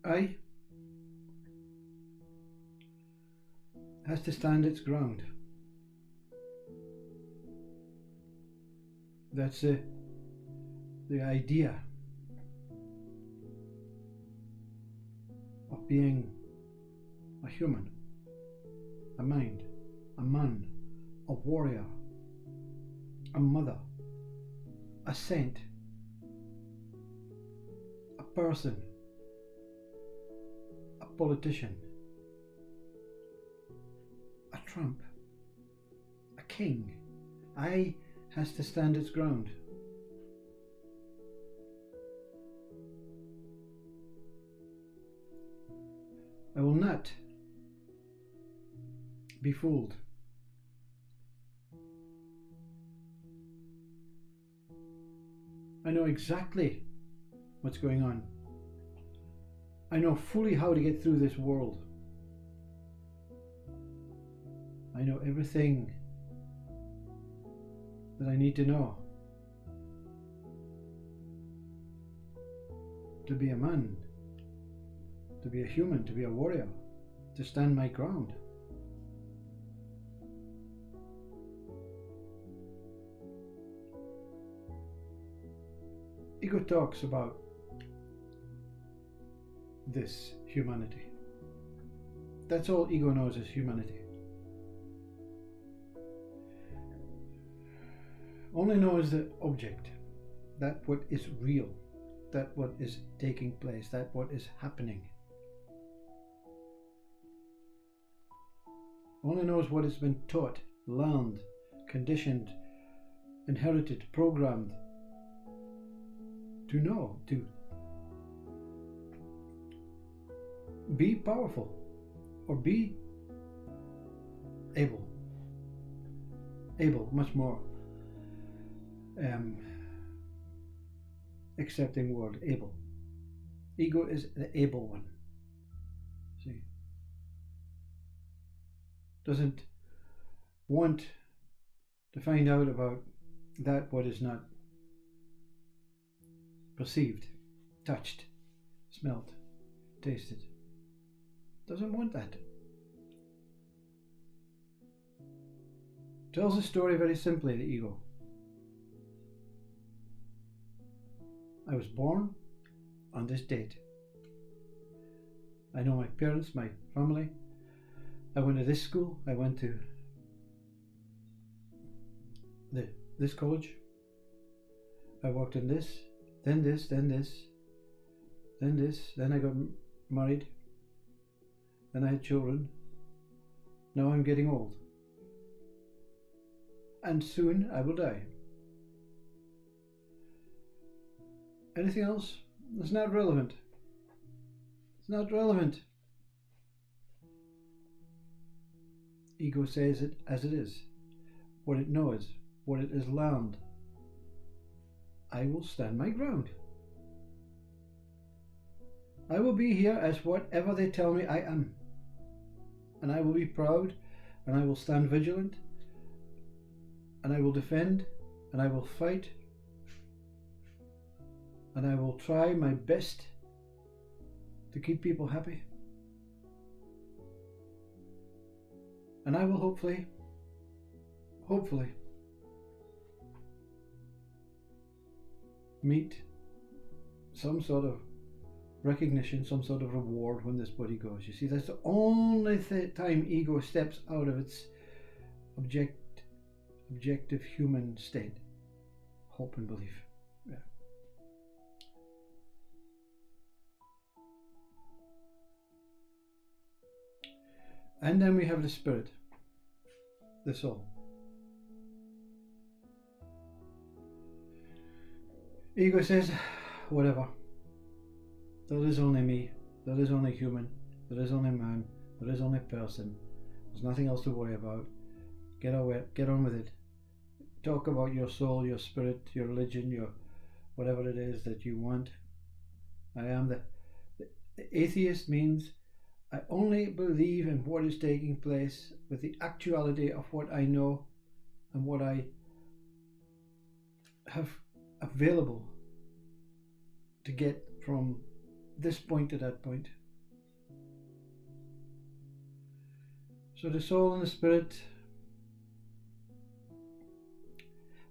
I has to stand its ground. That's the idea of being a human, a mind, a man, a warrior, a mother, a saint, a person, a politician, a trump, a king. I has to stand its ground. I will not be fooled. I know exactly what's going on. I know fully how to get through this world. I know everything that I need to know to be a man, to be a human, to be a warrior, to stand my ground. Ego talks about this humanity. That's all ego knows is humanity. Only knows the object, that what is real, that what is taking place, that what is happening. Only knows what has been taught, learned, conditioned, inherited, programmed to know, to be powerful or be able, much more accepting word, able. Ego is the able one. See, doesn't want to find out about that what is not perceived, touched, smelt, tasted. Doesn't want that. Tells the story very simply, the ego. I was born on this date. I know my parents, my family. I went to this school. I went to this college. I worked in this, then this, then this, then this. Then I got married. Then I had children. Now I'm getting old. And soon I will die. Anything else? It's not relevant. It's not relevant. Ego says it as it is, what it knows, what it has learned. I will stand my ground. I will be here as whatever they tell me I am. And I will be proud, and I will stand vigilant, and I will defend, and I will fight, and I will try my best to keep people happy. And I will hopefully meet some sort of recognition, some sort of reward when this body goes. You see, that's the only time ego steps out of its objective human state. Hope and belief. Yeah. And then we have the spirit, the soul. Ego says, whatever. There is only me. There is only human. There is only man. There is only person. There's nothing else to worry about. Get on with it. Talk about your soul, your spirit, your religion, your whatever it is that you want. I am the atheist means I only believe in what is taking place with the actuality of what I know and what I have available to get from this point to that point. So the soul and the spirit,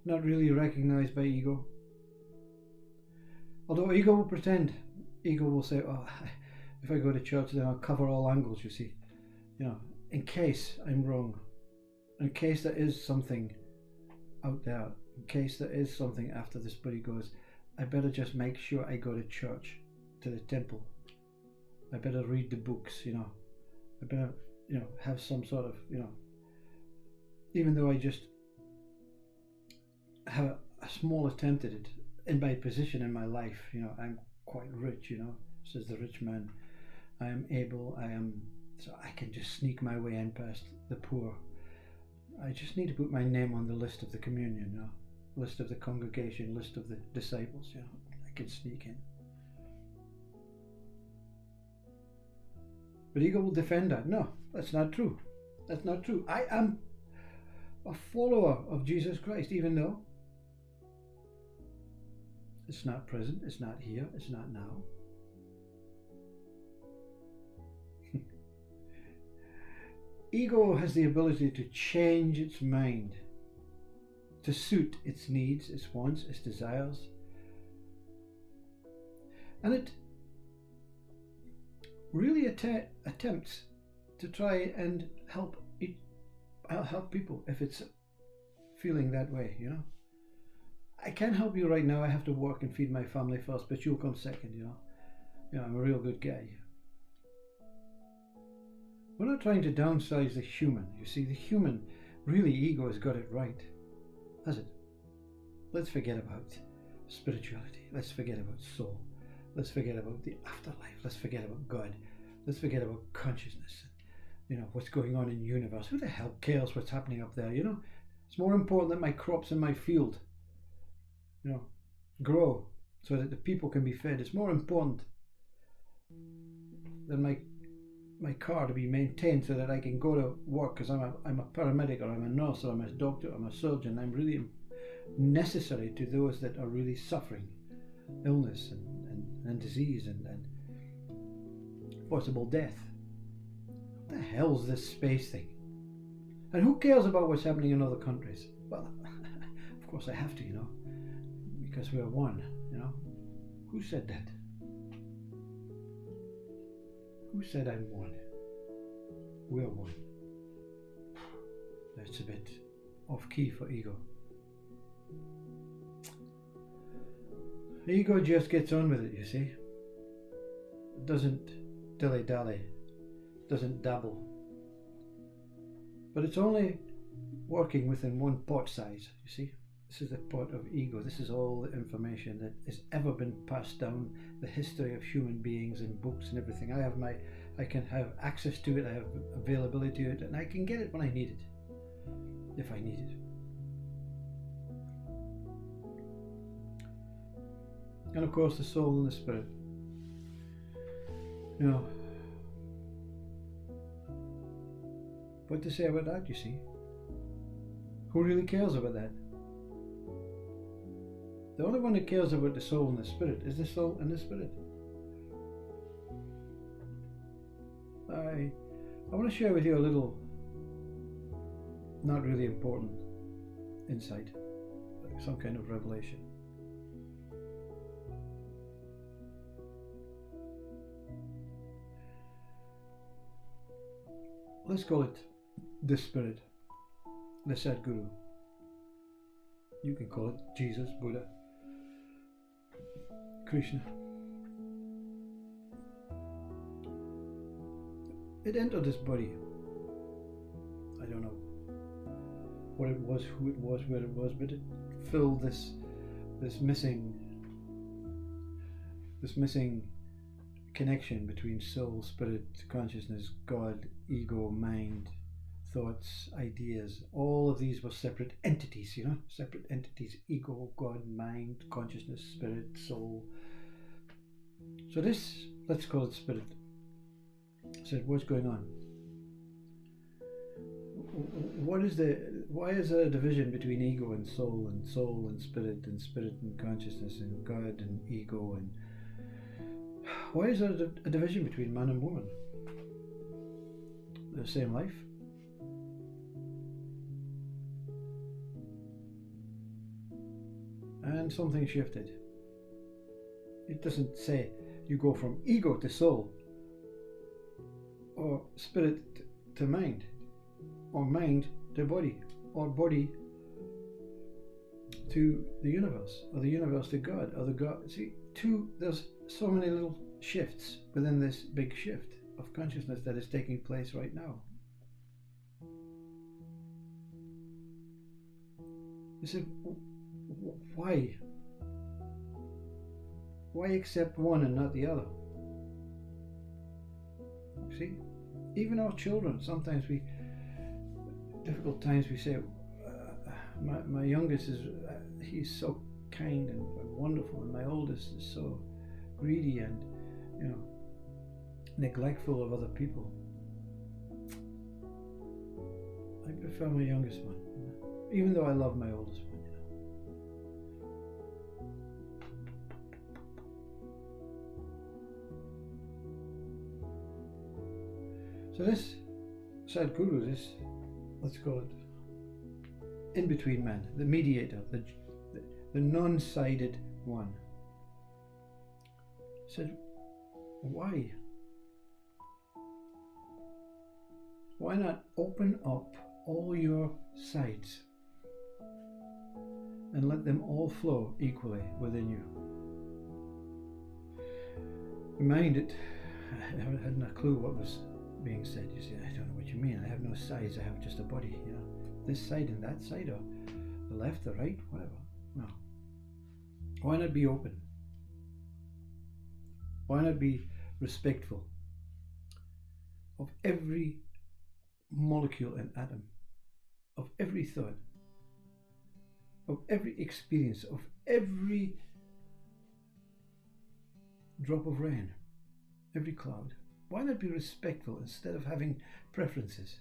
not really recognized by ego. Although ego will pretend, ego will say, oh, if I go to church then I'll cover all angles, you see. In case I'm wrong, in case there is something out there, in case there is something after this body goes, I better just make sure I go to church, to the temple. I better read the books, I better, have some sort of, even though I just have a small attempt at it, in my position in my life, I'm quite rich, says the rich man. So I can just sneak my way in past the poor. I just need to put my name on the list of the communion, list of the congregation, list of the disciples, I can sneak in. But ego will defend that. No, that's not true. That's not true. I am a follower of Jesus Christ, even though it's not present, it's not here, it's not now. Ego has the ability to change its mind to suit its needs, its wants, its desires. And it really attempts to try and help people if it's feeling that way, I can't help you right now, I have to work and feed my family first, but you'll come second, I'm a real good guy. We're not trying to downsize the human. You see, the human, really, ego has got it right, has it? Let's forget about spirituality. Let's forget about soul. Let's forget about the afterlife. Let's forget about God. Let's forget about consciousness. What's going on in the universe. Who the hell cares what's happening up there, It's more important that my crops in my field, grow so that the people can be fed. It's more important than my car to be maintained so that I can go to work, because I'm a paramedic, or I'm a nurse, or I'm a doctor, I'm a surgeon. I'm really necessary to those that are really suffering illness and disease and possible death. What the hell's this space thing? And who cares about what's happening in other countries? Well, of course I have to, because we're one, Who said that? Who said I'm one? We're one. That's a bit off key for ego. Ego just gets on with it, you see. It doesn't dilly-dally, doesn't dabble. But it's only working within one pot size, you see. This is the pot of ego. This is all the information that has ever been passed down, the history of human beings in books and everything. I can have access to it, I have availability to it, and I can get it when I need it, if I need it. And of course the soul and the spirit. What to say about that, you see? Who really cares about that? The only one that cares about the soul and the spirit is the soul and the spirit. I want to share with you a little, not really important insight, like some kind of revelation. Let's call it the spirit, the Sadguru. You can call it Jesus, Buddha, Krishna. It entered this body. I don't know what it was, who it was, where it was, but it filled this missing connection between soul, spirit, consciousness, God, ego, mind, thoughts, ideas. All of these were separate entities, separate entities: ego, God, mind, consciousness, spirit, soul. So this, let's call it spirit, said, what's going on? Why is there a division between ego and soul and spirit and consciousness and God and ego? And Why is there a division between man and woman? The same life. And something shifted. It doesn't say you go from ego to soul, or spirit to mind, or mind to body, or body to the universe, or the universe to God, or the God. See, there's so many little shifts within this big shift of consciousness that is taking place right now. You said, why? Why accept one and not the other? See, even our children, sometimes difficult times we say, my youngest is, he's so kind and wonderful, and my oldest is so greedy and, neglectful of other people. I prefer my youngest one, even though I love my oldest one. So this Sadhguru, let's call it in between man, the mediator, the non-sided one, said, why? Why not open up all your sides and let them all flow equally within you? Mind it, I hadn't a clue what was being said. You say, I don't know what you mean. I have no sides. I have just a body. This side and that side, or the left, the right, whatever. No. Why not be open? Why not be respectful of every molecule and atom, of every thought, of every experience, of every drop of rain, every cloud? Why not be respectful instead of having preferences,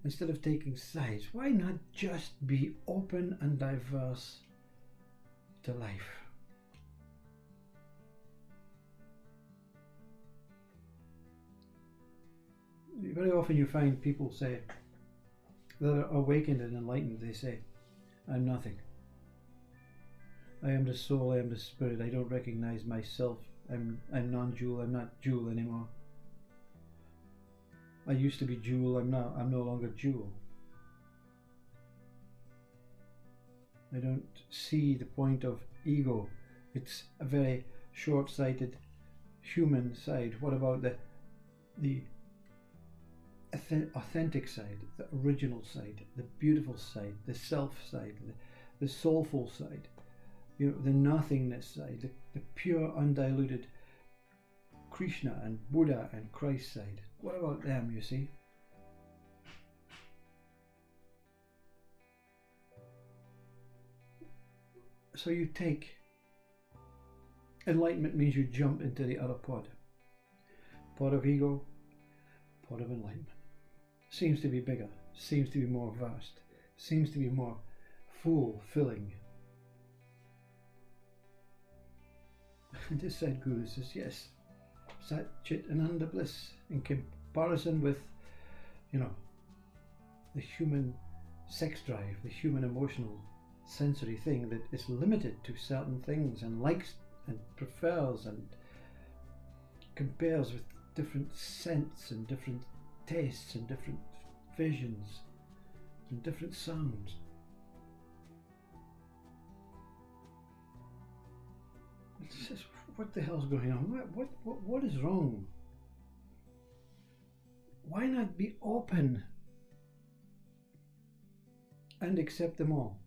instead of taking sides? Why not just be open and diverse to life? Very often you find people say, that are awakened and enlightened, they say, I'm nothing. I am the soul, I am the spirit, I don't recognize myself, I'm non-dual, I'm not dual anymore. I used to be dual, I'm no longer dual. I don't see the point of ego. It's a very short-sighted human side. What about the authentic side, the original side, the beautiful side, the self side, the soulful side, the nothingness side, the pure undiluted Krishna and Buddha and Christ side? What about them, you see? So you take, enlightenment means you jump into the other pod. Pod of ego, pod of enlightenment. Seems to be bigger, seems to be more vast, seems to be more fulfilling. And this Sadhguru says, yes, Sat, Chit, Ananda bliss in comparison with, the human sex drive, the human emotional sensory thing that is limited to certain things and likes and prefers and compares with different scents and different tastes and different visions and different sounds. It's just, what the hell's going on? What is wrong? Why not be open and accept them all?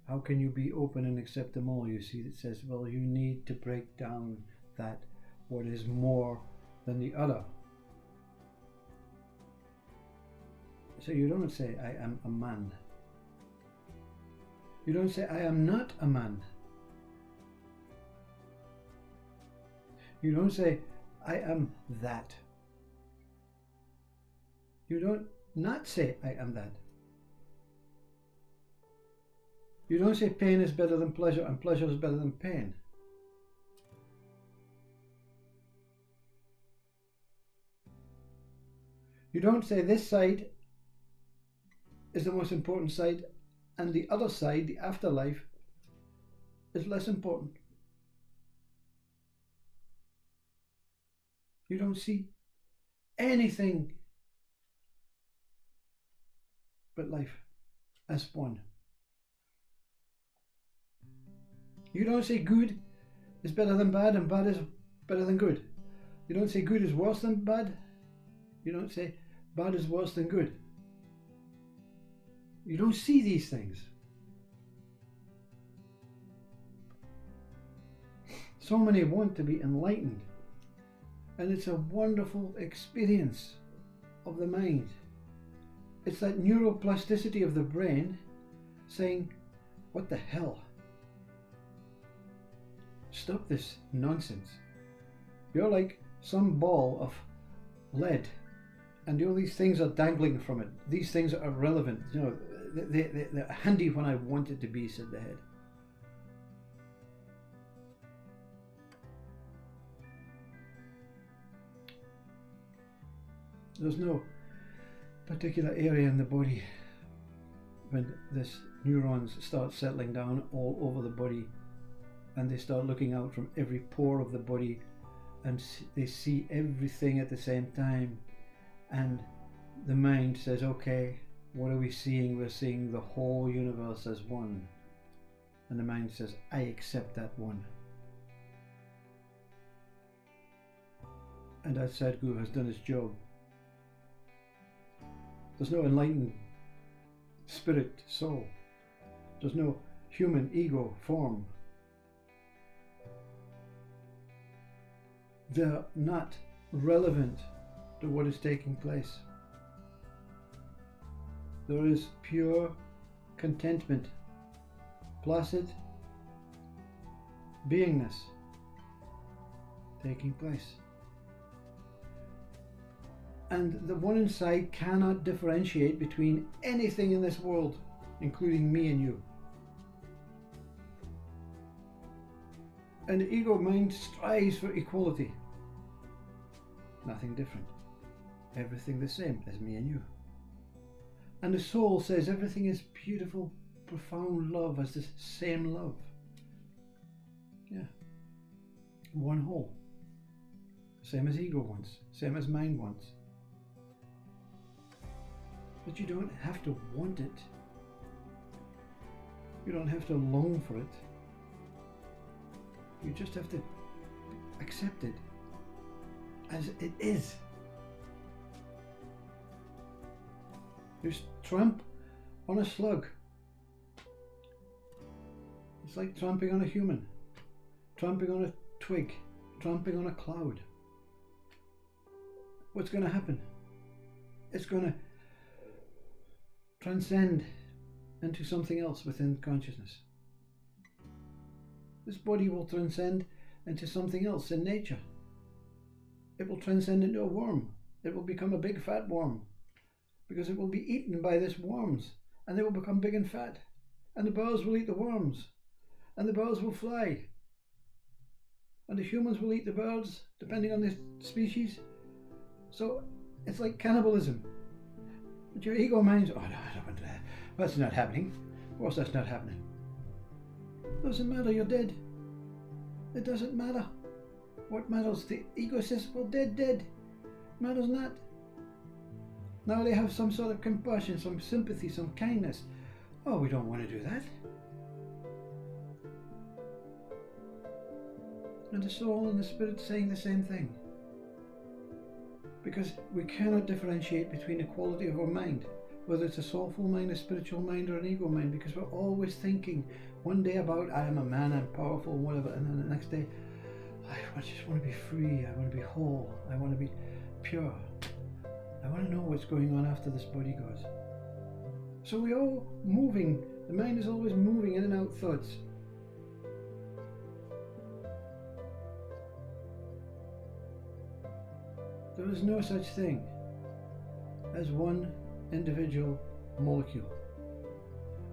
How can you be open and accept them all? You see, it says, well, you need to break down that what is more than the other. So you don't say, I am a man. You don't say, I am not a man. You don't say, I am that. You don't not say, I am that. You don't say pain is better than pleasure and pleasure is better than pain. You don't say this side is the most important side and the other side, the afterlife, is less important. You don't see anything but life as one. You don't say good is better than bad and bad is better than good. You don't say good is worse than bad. You don't say bad is worse than good. You don't see these things. So many want to be enlightened, and it's a wonderful experience of the mind. It's that neuroplasticity of the brain saying, what the hell? Stop this nonsense. You're like some ball of lead, and all these things are dangling from it. These things are irrelevant. You know, they're handy when I want it to be, said the head. There's no particular area in the body when this neurons start settling down all over the body, and they start looking out from every pore of the body, and they see everything at the same time, and the mind says, okay, what are we seeing? We're seeing the whole universe as one. And the mind says, I accept that one. And that Sadhguru has done his job. There's no enlightened spirit, soul. There's no human ego form. They're not relevant to what is taking place. There is pure contentment, placid beingness taking place. And the one inside cannot differentiate between anything in this world, including me and you. And the ego mind strives for equality. Nothing different. Everything the same as me and you. And the soul says everything is beautiful, profound love as the same love. Yeah. One whole. Same as ego wants. Same as mind wants. But you don't have to want it. You don't have to long for it. You just have to accept it as it is. You tramp on a slug. It's like tramping on a human, tramping on a twig, tramping on a cloud. What's going to happen? It's going to transcend into something else within consciousness. This body will transcend into something else in nature. It will transcend into a worm. It will become a big fat worm, because it will be eaten by these worms, and they will become big and fat, and the birds will eat the worms, and the birds will fly, and the humans will eat the birds depending on the species. So it's like cannibalism. But your ego minds, oh no, I don't want that. That's not happening. Of course that's not happening. Doesn't matter, you're dead. It doesn't matter. What matters? The ego says, well, dead. Matters not. Now they have some sort of compassion, some sympathy, some kindness. Oh, we don't want to do that. And the soul and the spirit saying the same thing. Because we cannot differentiate between the quality of our mind, whether it's a soulful mind, a spiritual mind, or an ego mind, because we're always thinking one day about, I am a man, I'm powerful, whatever, and then the next day, I just want to be free, I want to be whole, I want to be pure. I want to know what's going on after this body goes. So we're all moving. The mind is always moving in and out thoughts. There is no such thing as one individual molecule,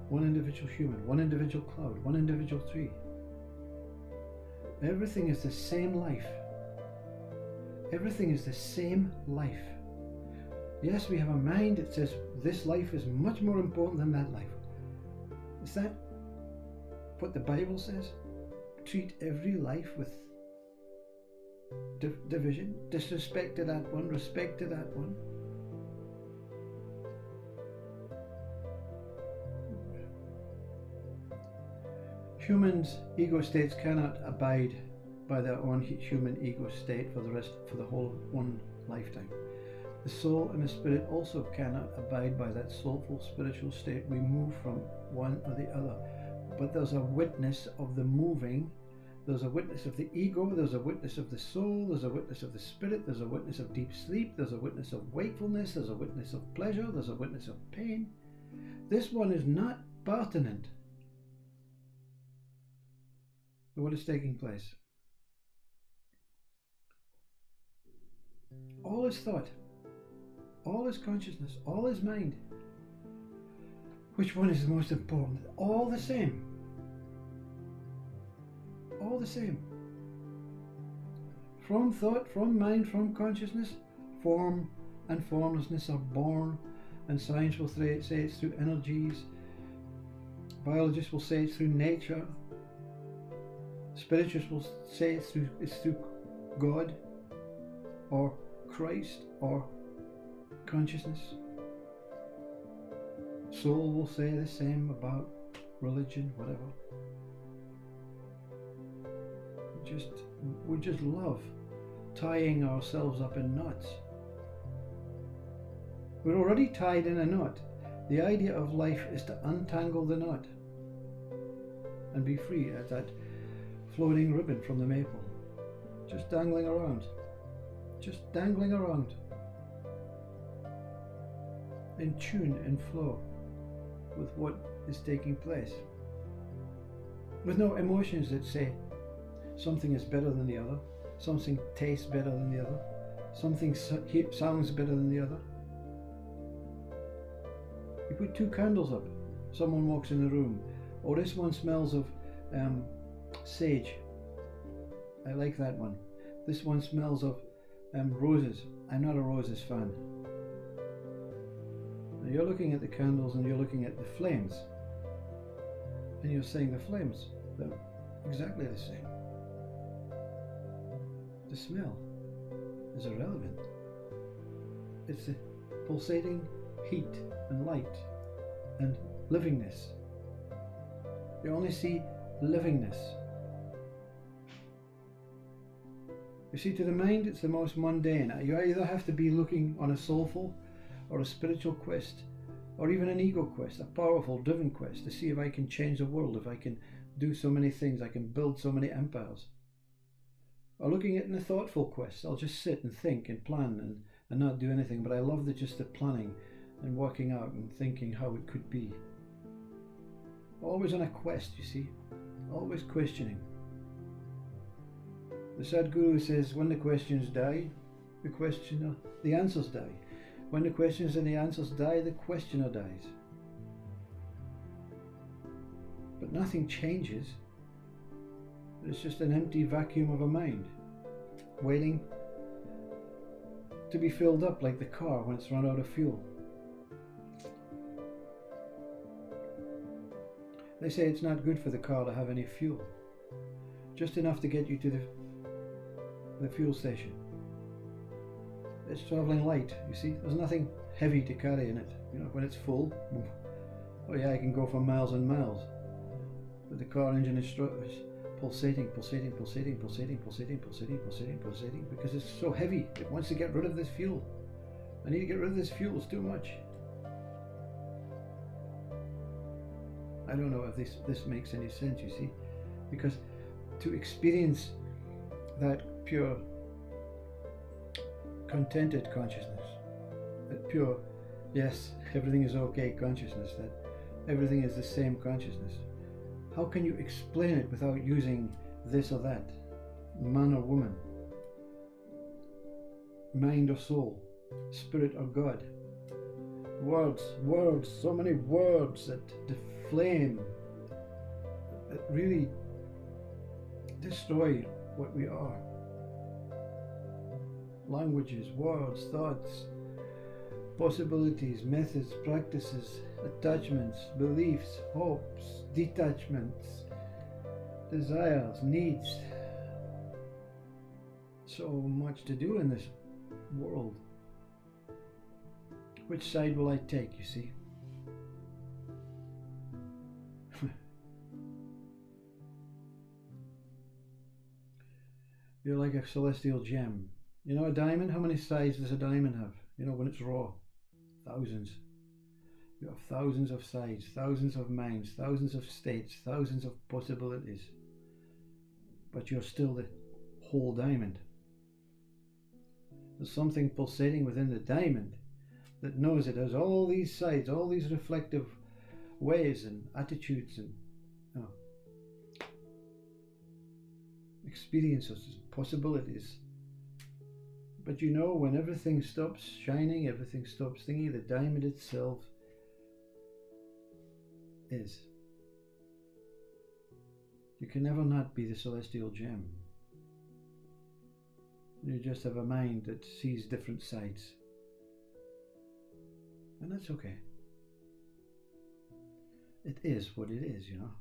one individual human, one individual cloud, one individual tree. Everything is the same life. Everything is the same life. Yes, we have a mind that says this life is much more important than that life. Is that what the Bible says? Treat every life with division, disrespect to that one, respect to that one. Humans' ego states cannot abide by their own human ego state for the whole of one lifetime. The soul and the spirit also cannot abide by that soulful spiritual state. We move from one or the other. But there's a witness of the moving. There's a witness of the ego. There's a witness of the soul. There's a witness of the spirit. There's a witness of deep sleep. There's a witness of wakefulness. There's a witness of pleasure. There's a witness of pain. This one is not pertinent to what is taking place. All is thought. All is consciousness, all is mind. Which one is the most important? All the same. All the same. From thought, from mind, from consciousness, form and formlessness are born, and science will say it's through energies. Biologists will say it's through nature. Spiritualists will say it's through God, or Christ, or consciousness. Soul will say the same about religion, whatever. We just love tying ourselves up in knots. We're already tied in a knot. The idea of life is to untangle the knot and be free as that floating ribbon from the maple, just dangling around, in tune and flow with what is taking place, with no emotions that say something is better than the other, something tastes better than the other, something sounds better than the other. You put two candles up, someone walks in the room, oh, this one smells of sage, I like that one. This one smells of roses, I'm not a roses fan. Now you're looking at the candles and you're looking at the flames, and you're saying the flames, they're exactly the same. The smell is irrelevant. It's the pulsating heat and light and livingness. You only see livingness. You see, to the mind it's the most mundane. You either have to be looking on a soulful or a spiritual quest, or even an ego quest, a powerful, driven quest to see if I can change the world, if I can do so many things, I can build so many empires. Or looking at a thoughtful quest, I'll just sit and think and plan and not do anything, but I love just the planning and working out and thinking how it could be. Always on a quest, you see, always questioning. The Sadhguru says, when the questions die, the answers die. When the questions and the answers die, the questioner dies. But nothing changes. It's just an empty vacuum of a mind, waiting to be filled up like the car when it's run out of fuel. They say it's not good for the car to have any fuel, just enough to get you to the fuel station. It's travelling light, you see, there's nothing heavy to carry in it. You know, when it's full, oh yeah, I can go for miles and miles. But the car engine is pulsating, because it's so heavy. It wants to get rid of this fuel. I need to get rid of this fuel, it's too much. I don't know if this makes any sense, you see, because to experience that pure contented consciousness, that pure, yes, everything is okay consciousness, that everything is the same consciousness, how can you explain it without using this or that, man or woman, mind or soul, spirit or God? Words, so many words that deflame, that really destroy what we are. Languages, words, thoughts, possibilities, methods, practices, attachments, beliefs, hopes, detachments, desires, needs. So much to do in this world. Which side will I take, you see? You're like a celestial gem. You know a diamond? How many sides does a diamond have? You know, when it's raw? Thousands. You have thousands of sides, thousands of minds, thousands of states, thousands of possibilities. But you're still the whole diamond. There's something pulsating within the diamond that knows it has all these sides, all these reflective ways and attitudes and experiences, possibilities. But you know, when everything stops shining, everything stops thinking, the diamond itself is. You can never not be the celestial gem. You just have a mind that sees different sides. And that's okay. It is what it is, you know.